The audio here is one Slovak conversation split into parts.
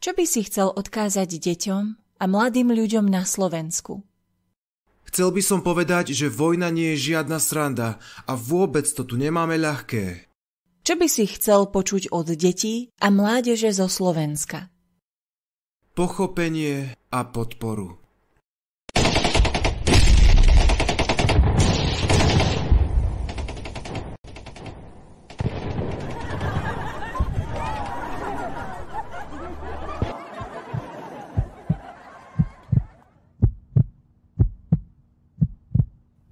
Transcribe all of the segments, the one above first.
Čo by si chcel odkázať deťom a mladým ľuďom na Slovensku? Chcel by som povedať, že vojna nie je žiadna sranda a vôbec to tu nemáme ľahké. Čo by si chcel počuť od detí a mládeže zo Slovenska? Pochopenie a podporu.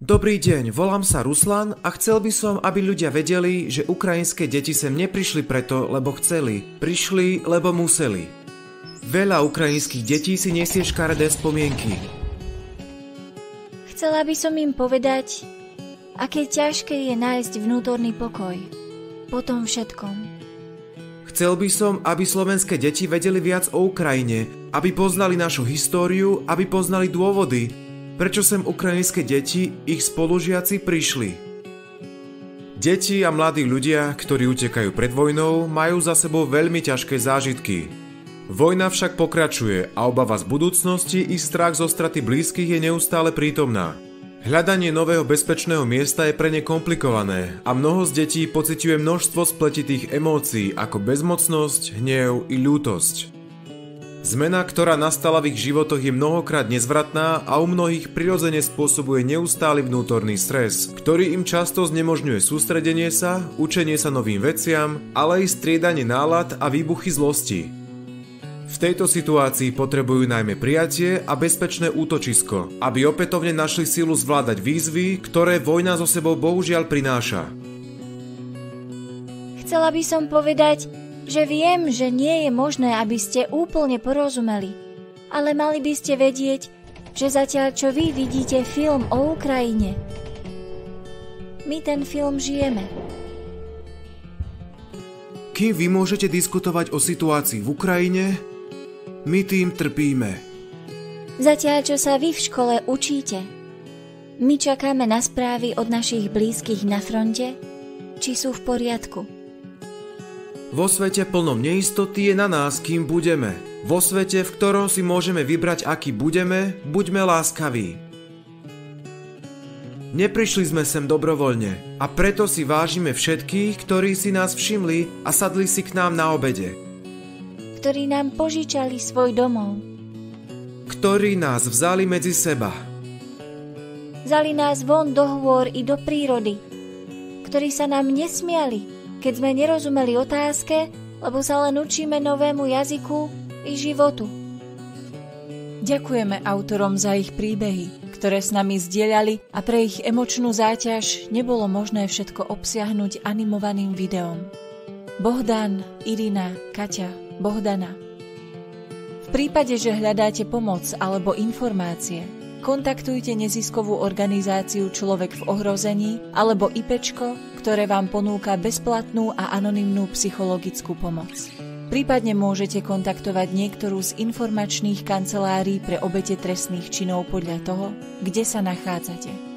Dobrý deň, volám sa Ruslan a chcel by som, aby ľudia vedeli, že ukrajinské deti sem neprišli preto, lebo chceli. Prišli, lebo museli. Veľa ukrajinských detí si nesie škaredé spomienky. Chcela by som im povedať, aké ťažké je nájsť vnútorný pokoj po tom všetkom. Chcel by som, aby slovenské deti vedeli viac o Ukrajine, aby poznali našu históriu, aby poznali dôvody, prečo sem ukrajinské deti, ich spolužiaci prišli. Deti a mladí ľudia, ktorí utekajú pred vojnou, majú za sebou veľmi ťažké zážitky. Vojna však pokračuje a obava z budúcnosti i strach zo straty blízkych je neustále prítomná. Hľadanie nového bezpečného miesta je pre ne komplikované a mnoho z detí pociťuje množstvo spletitých emócií ako bezmocnosť, hnev i ľútosť. Zmena, ktorá nastala v ich životoch, je mnohokrát nezvratná a u mnohých prirodzene spôsobuje neustály vnútorný stres, ktorý im často znemožňuje sústredenie sa, učenie sa novým veciam, ale aj striedanie nálad a výbuchy zlosti. V tejto situácii potrebujú najmä prijatie a bezpečné útočisko, aby opätovne našli silu zvládať výzvy, ktoré vojna so sebou bohužiaľ prináša. Chcela by som povedať, že viem, že nie je možné, aby ste úplne porozumeli, ale mali by ste vedieť, že zatiaľ čo vy vidíte film o Ukrajine, my ten film žijeme. Kým vy môžete diskutovať o situácii v Ukrajine, my tým trpíme. Zatiaľ čo sa vy v škole učíte, my čakáme na správy od našich blízkych na fronte, či sú v poriadku. Vo svete plnom neistoty je na nás, kým budeme. Vo svete, v ktorom si môžeme vybrať, aký budeme, buďme láskaví. Neprišli sme sem dobrovoľne a preto si vážime všetkých, ktorí si nás všimli a sadli si k nám na obede. Ktorí nám požičali svoj domov. Ktorí nás vzali medzi seba. Vzali nás von do hôr i do prírody. Ktorí sa nám nesmiali, keď sme nerozumeli otázke, lebo sa len učíme novému jazyku i životu. Ďakujeme autorom za ich príbehy, ktoré s nami zdieľali a pre ich emočnú záťaž nebolo možné všetko obsiahnuť animovaným videom. Bohdan, Irina, Kaťa, Bohdana. V prípade, že hľadáte pomoc alebo informácie, kontaktujte neziskovú organizáciu Človek v ohrození alebo IPčko, ktoré vám ponúka bezplatnú a anonymnú psychologickú pomoc. Prípadne môžete kontaktovať niektorú z informačných kancelárií pre obete trestných činov podľa toho, kde sa nachádzate.